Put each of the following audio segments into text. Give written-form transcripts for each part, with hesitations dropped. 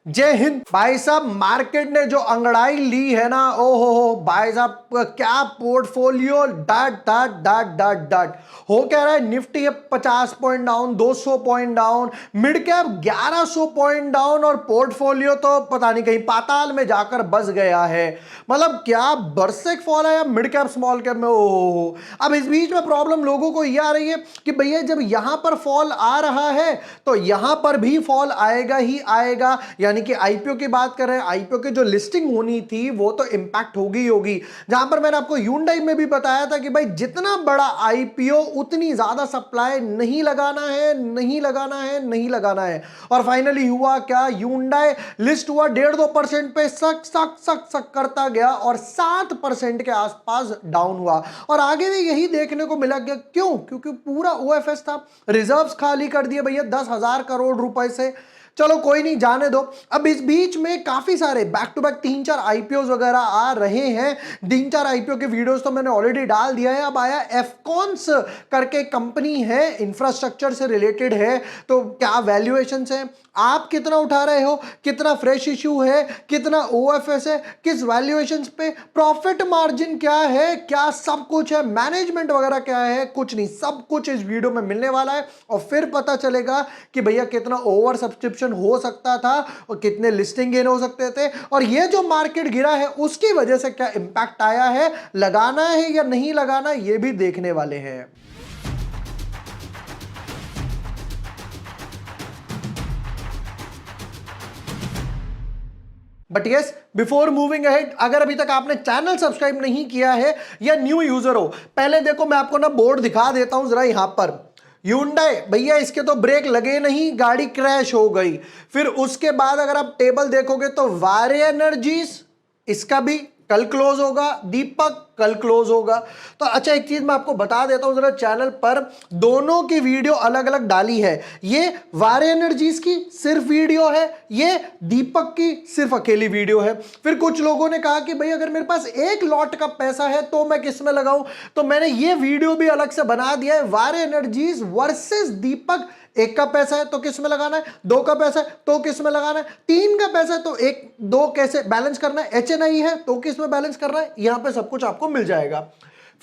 जय हिंद भाई साहब। मार्केट ने जो अंगड़ाई ली है ना, ओ हो भाई साहब, क्या पोर्टफोलियो डट डट डट डट डट हो क्या रहा है। निफ्टी है 50 point down, 200 point down, mid cap 1100 point down और पोर्टफोलियो तो पता नहीं कहीं पाताल में जाकर बस गया है। मतलब क्या बरसेक फॉल है मिड कैप स्मॉल कैप में। ओ हो। अब इस बीच में प्रॉब्लम लोगों को यह आ रही है कि भैया जब यहां पर फॉल आ रहा है तो यहां पर भी फॉल आएगा ही आएगा। यानी कि आईपीओ की बात कर रहे हैं, आईपीओ की जो लिस्टिंग होनी थी वो तो इंपैक्ट होगी ही होगी। जहां पर मैंने आपको ह्यूंडई में भी बताया था कि भाई जितना बड़ा आईपीओ उतनी ज्यादा सप्लाई नहीं लगाना है, नहीं लगाना है, नहीं लगाना है। और फाइनली हुआ क्या, ह्यूंडई लिस्ट हुआ 1.5-2% पे, सक सक सक सक करता गया और 7% के आसपास डाउन हुआ। और आगे भी यही देखने को मिला गया। क्यों? क्योंकि पूरा ओएफएस था, रिजर्व्स खाली कर दिए भैया 10,000 करोड़ रुपए से। चलो कोई नहीं, जाने दो। अब इस बीच में काफी सारे बैक टू बैक 3-4 आईपीओ वगैरह आ रहे हैं। 3-4 आईपीओ के वीडियोस तो मैंने ऑलरेडी डाल दिया है। अब आया एफकॉन्स करके कंपनी है, इंफ्रास्ट्रक्चर से रिलेटेड है। तो क्या वैल्यूएशन है, आप कितना उठा रहे हो, कितना फ्रेश इश्यू है, कितना ओएफएस है, किस वैल्यूएशन पे, प्रॉफिट मार्जिन क्या है, क्या सब कुछ है, मैनेजमेंट वगैरह क्या है, कुछ नहीं, सब कुछ इस वीडियो में मिलने वाला है। और फिर पता चलेगा कि भैया कितना ओवर सब्सक्रिप्शन हो सकता था और कितने लिस्टिंग गेन हो सकते थे, और ये जो मार्केट गिरा है उसकी वजह से क्या इंपैक्ट आया है, लगाना है या नहीं लगाना, ये भी देखने वाले हैं। But yes, before moving ahead, अगर अभी तक आपने चैनल सब्सक्राइब नहीं किया है या न्यू यूजर हो, पहले देखो मैं आपको ना बोर्ड दिखा देता हूं जरा। यहां पर ह्यूंडई भैया, इसके तो ब्रेक लगे नहीं, गाड़ी क्रैश हो गई। फिर उसके बाद अगर आप टेबल देखोगे तो वारे एनर्जीज, इसका भी कल क्लोज होगा, दीपक कल क्लोज होगा। तो अच्छा, एक चीज मैं आपको बता देता हूं जरा, चैनल पर दोनों की वीडियो अलग अलग डाली है। ये वारे एनर्जीज की सिर्फ वीडियो है, ये दीपक की सिर्फ अकेली वीडियो है। फिर कुछ लोगों ने कहा कि भाई अगर मेरे पास एक लॉट का पैसा है तो मैं किस में लगाऊं, तो मैंने ये वीडियो भी अलग से बना दिया है, वारे एनर्जीज वर्सेस दीपक। एक का पैसा है तो किस में लगाना है, दो का पैसा है तो किस में लगाना है, तीन का पैसा है तो एक दो कैसे बैलेंस करना है, एचएनआई है तो किस में बैलेंस करना है, यहां पे सब कुछ आपको मिल जाएगा।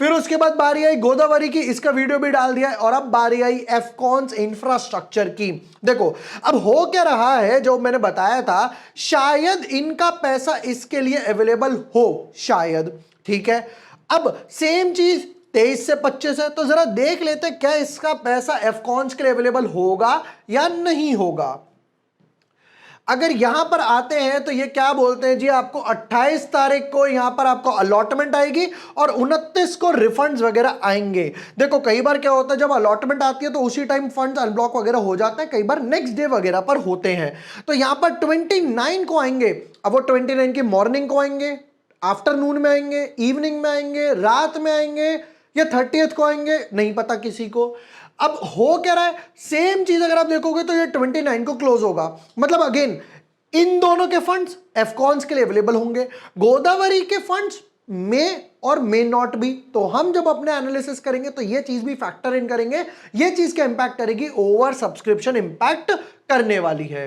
फिर उसके बाद बारी आई गोदावरी की, इसका वीडियो भी डाल दिया है। और अब बारी आई एफकॉन्स इंफ्रास्ट्रक्चर की। देखो अब हो क्या रहा है, जो मैंने बताया था, शायद इनका पैसा इसके लिए अवेलेबल हो, शायद, ठीक है। अब सेम चीज 23 से 25 है, तो जरा देख लेते क्या इसका पैसा एफकॉन्स के लिए अवेलेबल होगा या नहीं होगा। अगर यहां पर आते हैं तो ये क्या बोलते हैं जी, आपको 28 तारीख को यहां पर आपको अलॉटमेंट आएगी और 29 को रिफंड्स वगैरह आएंगे। देखो कई बार क्या होता है, जब अलॉटमेंट आती है तो उसी टाइम फंड्स अनब्लॉक वगैरह हो जाते हैं, कई बार नेक्स्ट डे वगैरह पर होते हैं। तो यहां पर 29 को आएंगे। अब वो 29 की मॉर्निंग को आएंगे, आफ्टरनून में आएंगे, इवनिंग में आएंगे, रात में आएंगे, या 30th को आएंगे, नहीं पता किसी को। अब हो क्या रहा है, सेम चीज अगर आप देखोगे तो ये 29 को क्लोज होगा। मतलब अगेन इन दोनों के फंड्स एफकॉन्स के लिए अवेलेबल होंगे, गोदावरी के फंड्स में और मे नॉट भी। तो हम जब अपने एनालिसिस करेंगे तो ये चीज भी फैक्टर इन करेंगे, ये चीज क्या इंपैक्ट करेगी, ओवर सब्सक्रिप्शन इंपैक्ट करने वाली है।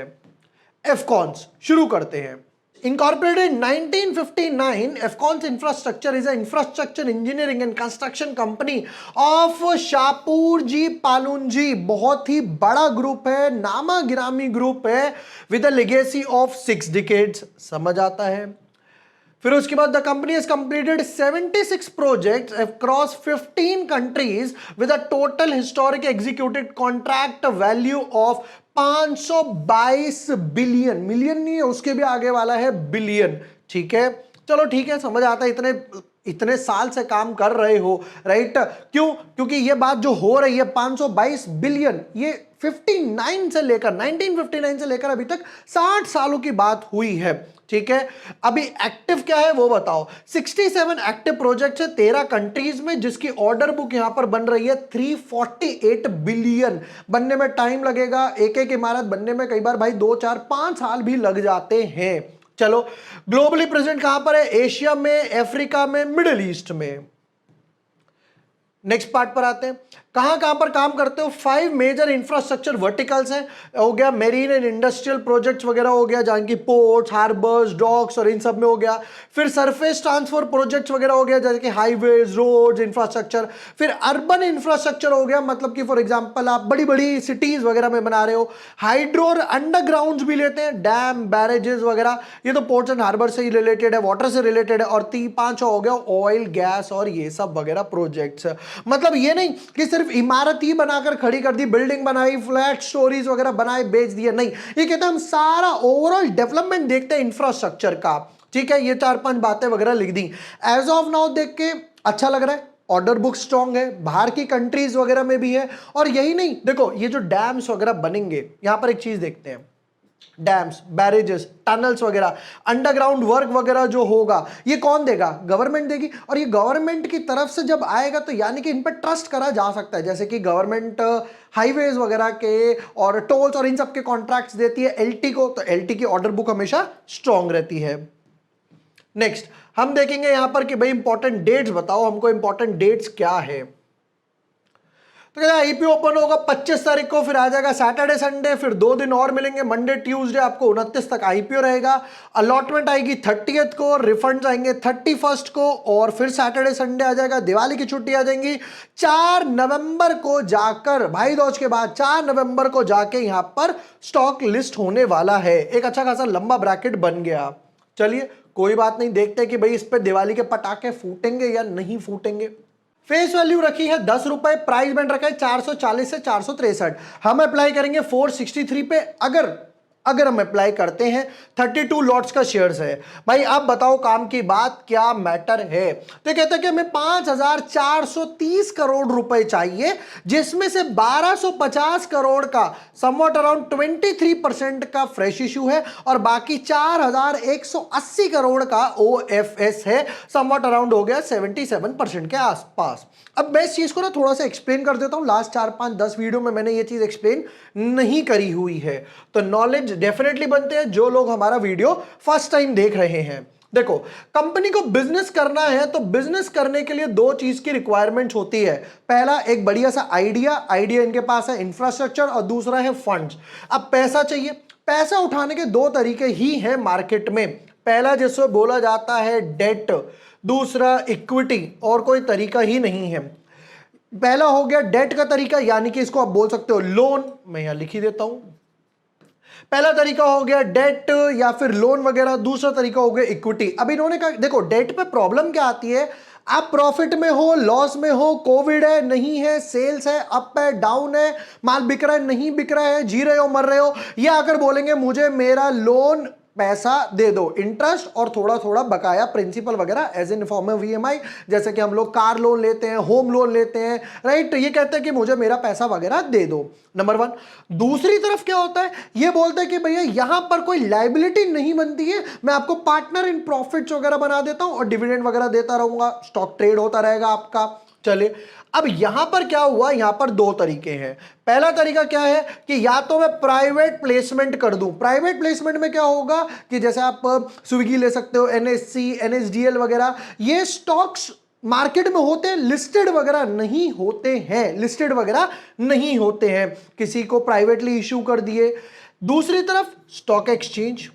एफकॉन्स शुरू करते हैं। Incorporated in 1959, Afcons Infrastructure is an infrastructure engineering and construction company of Shapoorji पालुनजी। बहुत ही बड़ा ग्रुप है, नामा गिरामी ग्रुप है, with a legacy of 6 decades। समझ आता है। फिर उसके बाद the company has completed 76 projects across 15 countries with a total historic executed contract value of 522 billion. Million नहीं है, उसके भी आगे वाला है बिलियन, ठीक है। चलो ठीक है, समझ आता है, इतने साल से काम कर रहे हो, राइट। क्यों? क्योंकि ये बात जो हो रही है 522 बिलियन, ये 59 से लेकर 1959 से लेकर अभी तक 60 सालों की बात हुई है, ठीक है। अभी एक्टिव क्या है वो बताओ। 67 एक्टिव प्रोजेक्ट्स है 13 कंट्रीज में, जिसकी ऑर्डर बुक यहां पर बन रही है 348 बिलियन। बनने में टाइम लगेगा, एक एक इमारत बनने में कई बार भाई 2, 4, 5 साल भी लग जाते हैं। चलो ग्लोबली प्रेजेंट कहां पर है, एशिया में, अफ्रीका में, मिडिल ईस्ट में। नेक्स्ट पार्ट पर आते हैं, कहां कहां पर काम करते हो। 5 मेजर इंफ्रास्ट्रक्चर वर्टिकल्स हैं, हो गया मेरीन एंड इंडस्ट्रियल प्रोजेक्ट्स वगैरह हो गया, जहां की पोर्ट्स, हार्बर्स, डॉक्स और इन सब में हो गया। फिर सरफेस ट्रांसफर प्रोजेक्ट्स वगैरह हो गया, जैसे कि हाईवेज, रोड्स, इंफ्रास्ट्रक्चर। फिर अर्बन इंफ्रास्ट्रक्चर हो गया, मतलब कि फॉर एग्जांपल आप बड़ी बड़ी सिटीज वगैरह में बना रहे हो। हाइड्रो और अंडरग्राउंड भी लेते हैं, डैम, बैरेजेस वगैरह, ये तो पोर्ट्स एंड हार्बर से ही रिलेटेड है, वाटर से रिलेटेड है। और 5 हो गया ऑयल, गैस और ये सब वगैरह प्रोजेक्ट्स। मतलब ये नहीं कि सिर्फ इमारत ही बनाकर खड़ी कर दी, बिल्डिंग बनाई, फ्लैट स्टोरीज वगैरह बनाए बेच दिए, नहीं, ये कहते हैं हम सारा ओवरऑल डेवलपमेंट देखते हैं इंफ्रास्ट्रक्चर का। ठीक है, ये 4-5 बातें वगैरह लिख दी। एज ऑफ नाउ देख के अच्छा लग रहा है, ऑर्डर बुक स्ट्रांग है, बाहर की कंट्रीज वगैरह में भी है। और यही नहीं, देखो ये जो डैम्स वगैरह बनेंगे, यहां पर एक चीज देखते हैं, डैम्स, बैरेजेस, टनल्स वगैरह, अंडरग्राउंड वर्क वगैरह जो होगा, ये कौन देगा? गवर्नमेंट देगी। और ये गवर्नमेंट की तरफ से जब आएगा तो यानी कि इन पर ट्रस्ट करा जा सकता है। जैसे कि गवर्नमेंट हाईवेज वगैरह के और टोल्स और इन सब के कॉन्ट्रैक्ट्स देती है एलटी को, तो एलटी की ऑर्डर बुक हमेशा स्ट्रांग रहती है। नेक्स्ट हम देखेंगे यहां पर कि भाई इंपॉर्टेंट डेट्स बताओ हमको, इंपॉर्टेंट डेट्स क्या है। तो क्या आईपीओ ओपन होगा 25 तारीख को, फिर आ जाएगा सैटरडे संडे, फिर 2 दिन और मिलेंगे, मंडे ट्यूसडे, आपको 29 तक आईपीओ रहेगा। अलॉटमेंट आएगी 30th को, रिफंड्स आएंगे 31st को, और फिर सैटरडे संडे आ जाएगा, दिवाली की छुट्टी आ जाएंगी। 4 नवंबर को जाकर, भाई दूज के बाद 4 नवंबर को जाके यहां पर स्टॉक लिस्ट होने वाला है। एक अच्छा खासा लंबा ब्रैकेट बन गया। चलिए कोई बात नहीं, देखते हैं कि भाई इस पे दिवाली के पटाखे फूटेंगे या नहीं फूटेंगे। फेस वैल्यू रखी है 10 रुपए, प्राइस बैंड रखा है 440 से 463। हम अप्लाई करेंगे 463 पे। अगर हम अप्लाई करते हैं, 32 लॉट्स का शेयर्स है। भाई आप बताओ काम की बात क्या मैटर है। तो कहते हैं कि हमें 5430 करोड़ रुपए चाहिए, जिसमें से 1250 करोड़ का समवॉट अराउंड 23% का फ्रेश इशू है, और बाकी 4180 करोड़ का ओएफएस है, समवॉट अराउंड हो गया 77% के आसपास। अब मैं इस चीज को ना थोड़ा सा एक्सप्लेन कर देता हूं, लास्ट 4-5-10 वीडियो में मैंने ये चीज एक्सप्लेन नहीं करी हुई है, तो नॉलेज डेफिनेटली बनते हैं जो लोग हमारा वीडियो फर्स्ट टाइम देख रहे हैं। देखो, कंपनी को बिजनेस करना है तो बिजनेस करने के लिए 2 चीज की रिक्वायरमेंट होती है। पहला एक बढ़िया सा आइडिया इनके पास है, इंफ्रास्ट्रक्चर, और दूसरा है फंड्स। अब पैसा चाहिए, पैसा उठाने के 2 तरीके ही हैं मार्केट में। पहला जिसको बोला जाता है डेट, दूसरा इक्विटी, और कोई तरीका ही नहीं है। पहला हो गया डेट का तरीका, यानी कि इसको आप बोल सकते हो लोन, मैं यहां लिख ही देता हूं। पहला तरीका हो गया डेट या फिर लोन वगैरह, दूसरा तरीका हो गया इक्विटी। अब इन्होंने कहा देखो डेट पे प्रॉब्लम क्या आती है, आप प्रॉफिट में हो, लॉस में हो, कोविड है, नहीं है, सेल्स है, अप है, डाउन है, माल बिक रहा है, नहीं बिक रहा है, जी रहे हो, मर रहे हो, या अगर बोलेंगे मुझे मेरा लोन पैसा दे दो, इंटरेस्ट और थोड़ा थोड़ा बकाया प्रिंसिपल वगैरह as in form of EMI, जैसे कि हम लोग कार लोन लेते हैं, होम लोन लेते हैं, राइट, ये कहते हैं कि मुझे मेरा पैसा वगैरह दे दो, नंबर 1। दूसरी तरफ क्या होता है, ये बोलते हैं कि भैया यहां पर कोई लायबिलिटी नहीं बनती है, मैं आपको पार्टनर इन प्रॉफिट्स वगैरह बना देता हूं और डिविडेंड वगैरह देता रहूंगा, स्टॉक ट्रेड होता रहेगा आपका। चले, अब यहां पर क्या हुआ, यहां पर 2 तरीके हैं। पहला तरीका क्या है कि या तो मैं प्राइवेट प्लेसमेंट कर दूं। प्राइवेट प्लेसमेंट में क्या होगा कि जैसे आप स्विगी ले सकते हो, एनएससी, एनएसडीएल वगैरह, ये स्टॉक्स मार्केट में होते हैं, लिस्टेड वगैरह नहीं होते हैं, लिस्टेड वगैरह नहीं होते हैं, किसी को प्राइवेटली इश्यू कर दिए। दूसरी तरफ स्टॉक एक्सचेंज,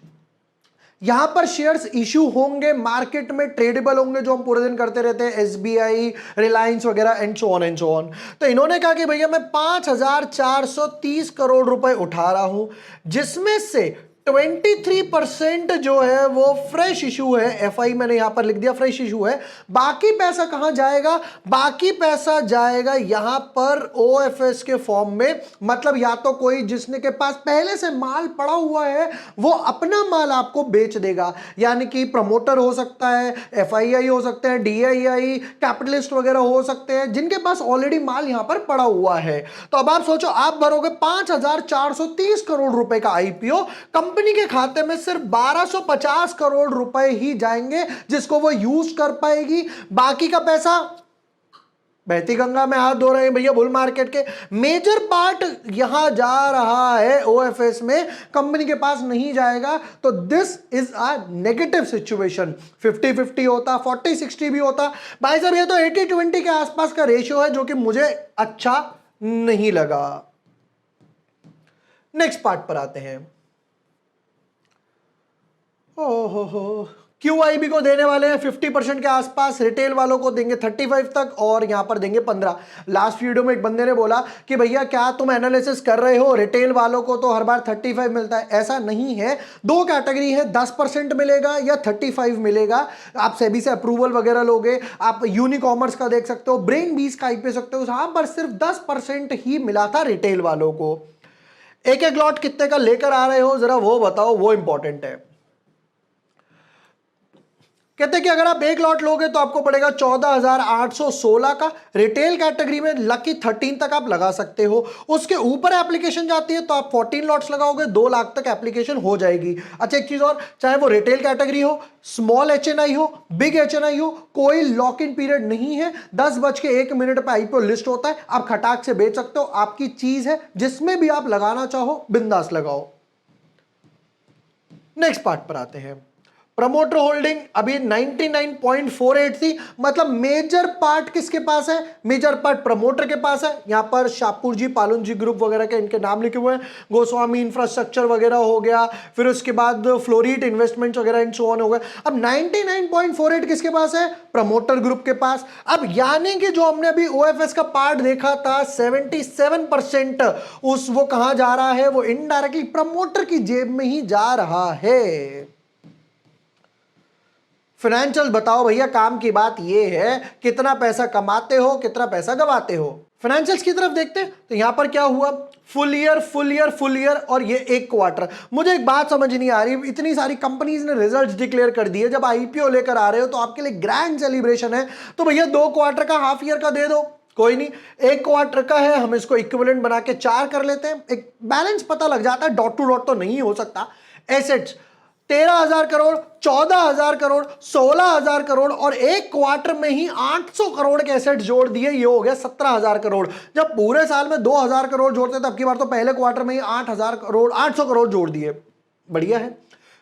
यहां पर शेयर्स इश्यू होंगे, मार्केट में ट्रेडेबल होंगे, जो हम पूरे दिन करते रहते हैं, एसबीआई, रिलायंस वगैरह एंड सो ऑन। तो इन्होंने कहा कि भैया मैं 5430 करोड़ रुपए उठा रहा हूं, जिसमें से 23% जो है वो फ्रेश इशू है, एफआई मैंने यहां पर लिख दिया, फ्रेश इशू है। बाकी पैसा कहां जाएगा, बाकी पैसा जाएगा यहां पर ओएफएस के फॉर्म में, मतलब या तो कोई जिसने के पास पहले से माल पड़ा हुआ है वो अपना माल आपको बेच देगा, यानी कि प्रमोटर हो सकता है, एफआईआई हो सकते हैं, डीआईआई, कैपिटलिस्ट वगैरह हो सकते हैं, जिनके पास ऑलरेडी माल यहां पर पड़ा हुआ है। तो अब आप सोचो, आप भरोगे 5430 करोड़ रुपए का आईपीओ, कंपनी के खाते में सिर्फ 1250 करोड़ रुपए ही जाएंगे, जिसको वो यूज कर पाएगी, बाकी का पैसा बहती गंगा में हाथ धो रहे हैं भैया बुल मार्केट के। मेजर पार्ट यहां जा रहा है ओएफएस में, कंपनी के पास नहीं जाएगा, तो this is a negative situation. 50-50 होता, 40-60 भी होता। भाई साहब ये तो 80-20 के आसपास का रेशियो है, जो कि मुझे अच्छा नहीं लगा। नेक्स्ट पार्ट पर आते हैं। ओहो, QIB को देने वाले हैं 50% के आसपास, रिटेल वालों को देंगे 35 तक, और यहां पर देंगे 15। लास्ट वीडियो में एक बंदे ने बोला कि भैया क्या तुम एनालिसिस कर रहे हो, रिटेल वालों को तो हर बार 35 मिलता है। ऐसा नहीं है, दो कैटेगरी है, 10% मिलेगा या 35 मिलेगा। आप सेबी से अप्रूवल वगैरह लोगे, आप यूनिकॉमर्स का देख सकते हो, ब्रेन बीस का IP सकते हो, यहां पर सिर्फ 10% ही मिला था रिटेल वालों को। एक एक लॉट कितने का लेकर आ रहे हो जरा वो बताओ, वो इंपॉर्टेंट है। कहते हैं कि अगर आप एक लॉट लोगे तो आपको पड़ेगा 14,816 का। रिटेल कैटेगरी में लकी 13 तक आप लगा सकते हो। उसके ऊपर एप्लीकेशन जाती है तो आप 14 लॉट्स लगाओगे, 2 लाख तक एप्लीकेशन हो जाएगी। अच्छा एक चीज और, चाहे वो रिटेल कैटेगरी हो, स्मॉल HNI हो, बिग HNI हो, कोई लॉक इन पीरियड नहीं है। 10:01 पे IPO लिस्ट होता है, आप खटाक से बेच सकते हो, आपकी चीज है, जिसमें भी आप लगाना चाहो बिंदास लगाओ। नेक्स्ट पार्ट पर आते हैं। प्रमोटर होल्डिंग अभी 99.48 थी, मतलब मेजर पार्ट किसके पास है, मेजर पार्ट प्रमोटर के पास है। यहां पर शाहपुर जी, पालुन जी ग्रुप वगैरह के इनके नाम लिखे हुए हैं, गोस्वामी इंफ्रास्ट्रक्चर वगैरह हो गया, फिर उसके बाद फ्लोरीट इन्वेस्टमेंट्स वगैरह इन सो ऑन हो गए। अब 99.48 किसके पास है, प्रमोटर ग्रुप के पास। अब यानी कि जो हमने अभी OFS का पार्ट देखा था 77%, उस वो कहां जा रहा है, वो इनडायरेक्टली प्रमोटर की जेब में ही जा रहा है। फाइनेंशियल बताओ भैया, काम की बात यह है कितना पैसा कमाते हो, कितना पैसा गवाते हो। फाइनेंशियल्स की तरफ देखते हैं तो यहां पर क्या हुआ, फुल ईयर और ये एक क्वार्टर। मुझे एक बात समझ नहीं आ रही, इतनी सारी कंपनीज ने रिजल्ट्स डिक्लेयर कर दिए, जब IPO लेकर आ रहे हो तो आपके लिए ग्रैंड सेलिब्रेशन है, तो भैया 2 क्वार्टर का, हाफ ईयर का दे दो, कोई नहीं। 1 क्वार्टर का है, हम इसको इक्विवेलेंट बना के 4 कर लेते हैं, एक बैलेंस पता लग जाता है। डॉट टू डॉट तो नहीं हो सकता। एसेट्स 13,000 करोड़, 14,000 करोड़, 16,000 करोड़, और एक क्वार्टर में ही 800 करोड़ के एसेट जोड़ दिए, ये हो गया 17,000 करोड़। जब पूरे साल में 2,000 करोड़ जोड़ते तब की बार तो पहले क्वार्टर में ही 8,000 करोड़, 800 करोड़ जोड़ दिए, बढ़िया है।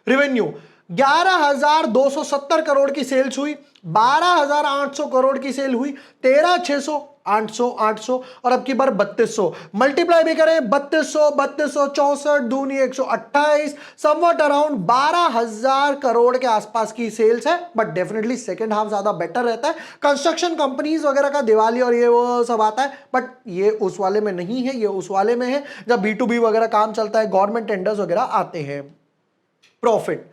रेवेन्यू 11,270 करोड़ की सेल्स हुई, 12,800 करोड़ की सेल हुई, 13,600, 800, 800, और अब की बार 3200। मल्टीप्लाई भी करें, 3200, 64, दूनी 128, समवट अराउंड 12,000 करोड़ के आसपास की सेल्स है। बट डेफिनेटली सेकंड हाफ ज्यादा बेटर रहता है। कंस्ट्रक्शन कंपनीज वगैरह का दिवाली और ये वो सब आता है, बट ये उस वाले में नहीं है, ये उस वाले में है जब B2B वगैरह काम चलता है, गवर्नमेंट टेंडर्स वगैरह आते हैं। प्रॉफिट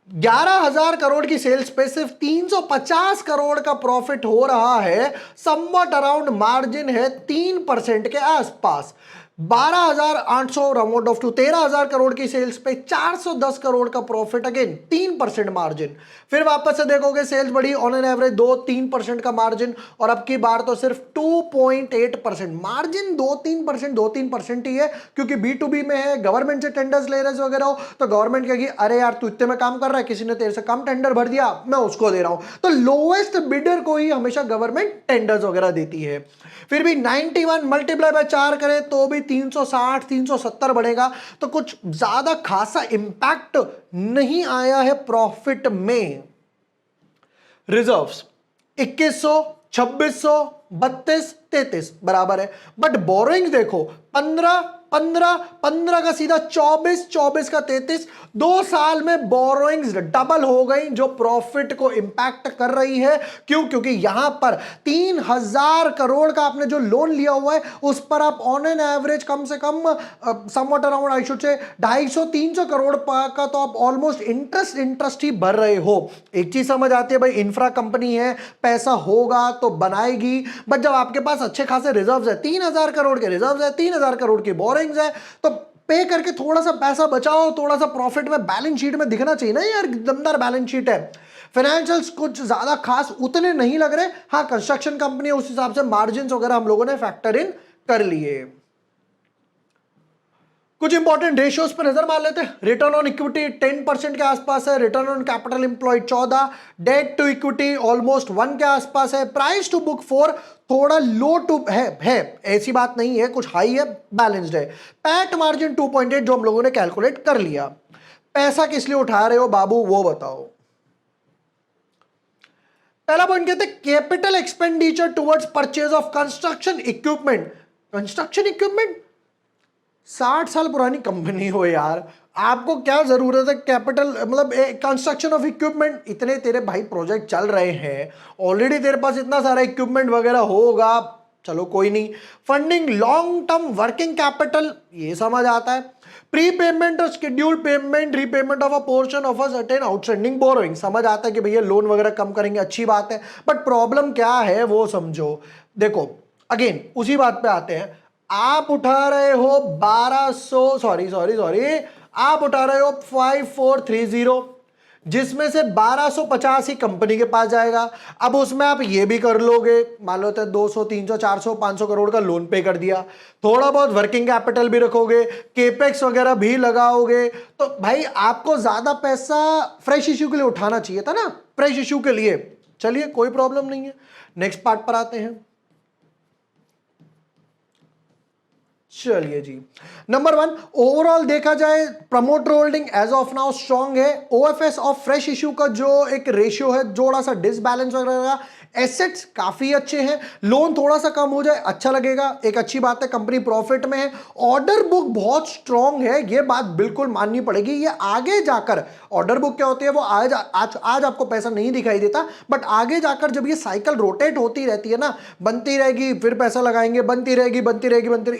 11,000 करोड़ की सेल्स पे सिर्फ 350 करोड़ का प्रॉफिट हो रहा है, समवट अराउंड मार्जिन है 3% के आसपास। 12,800 राउंड ऑफ टू 13,000 करोड़ की सेल्स पे 410 करोड़ का प्रॉफिट, अगेन 3% मार्जिन। फिर वापस से देखोगे सेल्स बढ़ी ऑन एन एवरेज 2-3% का मार्जिन, और अब की बार तो सिर्फ 2.8% मार्जिन। 2-3% ही है, क्योंकि B2B में है, गवर्नमेंट से टेंडर्स ले रहे वगैरह हो, तो गवर्नमेंट कहेगी अरे यार तू इतने में काम कर रहा है, किसी ने तेरे से कम टेंडर भर दिया, मैं उसको दे रहा हूं, तो लोएस्ट बिडर को ही हमेशा गवर्नमेंट टेंडर्स वगैरह देती है। फिर भी 91 मल्टीप्लाई बाय 4 करें तो भी 360, 370 बढ़ेगा, तो कुछ ज्यादा खासा इंपैक्ट नहीं आया है प्रॉफिट में। रिजर्व्स 2100, 2600, 32, 33 बराबर है, बट बोरोइंग देखो 15 का सीधा 24 का 33। 2 साल में बोरोइंग्स डबल हो गई, जो प्रॉफिट को इंपैक्ट कर रही है। क्यों? क्योंकि यहां पर 3,000 करोड़ का आपने जो लोन लिया हुआ है, उस पर आप ऑन एन एवरेज कम से कम somewhat around I should say 250-300 crore का तो आप ऑलमोस्ट इंटरेस्ट ही भर रहे हो। एक चीज समझ आती है भाई, इंफ्रा कंपनी है, पैसा होगा तो बनाएगी, बट जब आपके पास अच्छे खासे रिजर्व्स है, 3,000 करोड़ के रिजर्व्स है, 3,000 करोड़ की बोरिंग्स है, तो पे करके थोड़ा सा पैसा बचाओ, थोड़ा सा प्रॉफिट में बैलेंस शीट में दिखना चाहिए ना यार, दमदार बैलेंस शीट है। फाइनेंशियल्स कुछ ज्यादा खास उतने नहीं लग रहे। हाँ, कंस्ट्रक्शन कंपनी है, उस हिसाब से मार्जिन वगैरह हम लोगों ने फैक्टर इन कर लिए। कुछ इंपॉर्टेंट रेशियोज पर नजर मार लेते हैं। रिटर्न ऑन इक्विटी 10% के आसपास है, return on capital employed 14, debt to equity almost 1 के आसपास है, प्राइस टू बुक 4 थोड़ा लो टू है ऐसी बात नहीं है, कुछ हाई है, बैलेंस्ड है। पैट मार्जिन 2.8 जो हम लोगों ने कैलकुलेट कर लिया। पैसा किस लिए उठा रहे हो बाबू वो बताओ। पहला पॉइंट कहते हैं capital expenditure towards purchase of construction equipment. Construction equipment 60 साल पुरानी कंपनी हो यार, आपको क्या जरूरत है कैपिटल मतलब कंस्ट्रक्शन ऑफ इक्विपमेंट। इतने तेरे भाई प्रोजेक्ट चल रहे हैं ऑलरेडी, तेरे पास इतना सारा इक्विपमेंट वगैरह होगा, चलो कोई नहीं। Funding long term working capital ये समझ आता है। प्री पेमेंट और schedule payment repayment of a portion of a certain outstanding borrowing, समझ आता है कि भैया लोन वगैरह कम करेंगे, अच्छी बात है, बट प्रॉब्लम क्या है वो समझो। देखो अगेन उसी बात पे आते हैं, आप उठा रहे हो 1200 सॉरी आप उठा रहे हो 5430, जिसमें से 1250 ही कंपनी के पास जाएगा। अब उसमें आप ये भी कर लोगे, मान लो 200 300 400 500 करोड़ का लोन पे कर दिया, थोड़ा बहुत वर्किंग कैपिटल भी रखोगे, केपेक्स वगैरह भी लगाओगे, तो भाई आपको ज्यादा पैसा फ्रेश इश्यू के लिए उठाना चाहिए था ना, फ्रेश इश्यू के लिए। चलिए कोई प्रॉब्लम नहीं है, नेक्स्ट पार्ट पर आते हैं। चलिए जी, नंबर 1 ओवरऑल देखा जाए promoter holding as of now strong है। ओएफएस ऑफ फ्रेश इश्यू का जो एक रेशियो है थोड़ा सा डिसबैलेंस वगैरह, एसेट्स काफी अच्छे हैं, लोन थोड़ा सा कम हो जाए अच्छा लगेगा, एक अच्छी बात है, कंपनी प्रॉफिट में है। ऑर्डर बुक बहुत स्ट्रांग है, ये बात बिल्कुल माननी पड़ेगी। ये आगे जाकर ऑर्डर बुक क्या होती है वो आज आपको पैसा नहीं दिखाई देता, बट आगे जाकर जब ये साइकिल रोटेट होती रहती है ना, बनती रहेगी फिर पैसा लगाएंगे, बनती रहेगी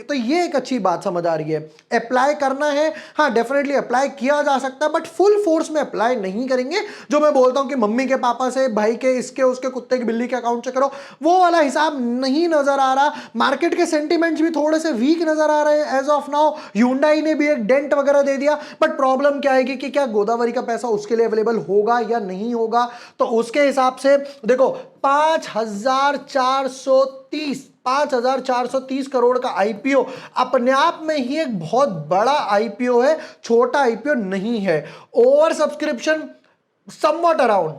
तो ये एक अच्छी बात समझ आ रही है। अप्लाई करना है, हाँ डेफिनेटली अप्लाई किया जा सकता है, बट फुल फोर्स में अप्लाई नहीं करेंगे। जो मैं बोलता हूं कि मम्मी के पापा से, भाई के, इसके उसके, कुत्ते की बिल्ली के अकाउंट से करो, वो वाला हिसाब नहीं नजर आ रहा। मार्केट के सेंटीमेंट्स भी थोड़े से वीक नजर आ रहे हैं एज ऑफ नाउ। Hyundai ने भी एक डेंट वगैरह दे दिया, बट प्रॉब्लम क्या आएगी कि क्या गोदावरी का पैसा उसके लिए अवेलेबल होगा या नहीं होगा, तो उसके हिसाब से देखो 5430 करोड़ का आईपीओ अपने आप में ही एक बहुत बड़ा आईपीओ है, छोटा आईपीओ नहीं है। Over subscription somewhat around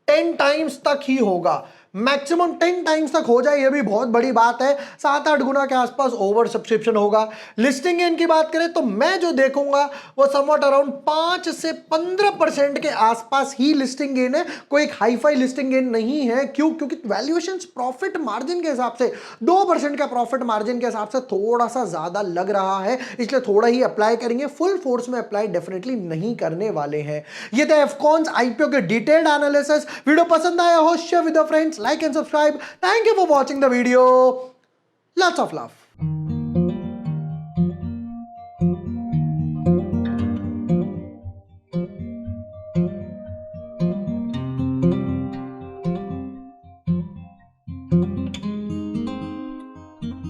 10 times तक ही होगा, मैक्सिमम 10 टाइम्स तक हो जाए, ये भी बहुत बड़ी बात है। 7-8 गुना के आसपास ओवर सब्सक्रिप्शन होगा। लिस्टिंग गेन की बात करें तो मैं जो देखूंगा वो समवॉट अराउंड 5 से 15% के आसपास ही लिस्टिंग गेन है, कोई एक हाईफाई लिस्टिंग गेन नहीं है। क्यों? क्योंकि वैल्यूएशन प्रॉफिट मार्जिन के हिसाब से 2% का प्रॉफिट मार्जिन के हिसाब से थोड़ा सा ज्यादा लग रहा है, इसलिए थोड़ा ही अप्लाई करेंगे, फुल फोर्स में अप्लाई डेफिनेटली नहीं करने वाले हैं। ये थे एफकॉन्स आईपीओ के डिटेल्ड एनालिसिस। वीडियो पसंद आया हो share with your friends, like and subscribe. Thank you for watching the video. Lots of love.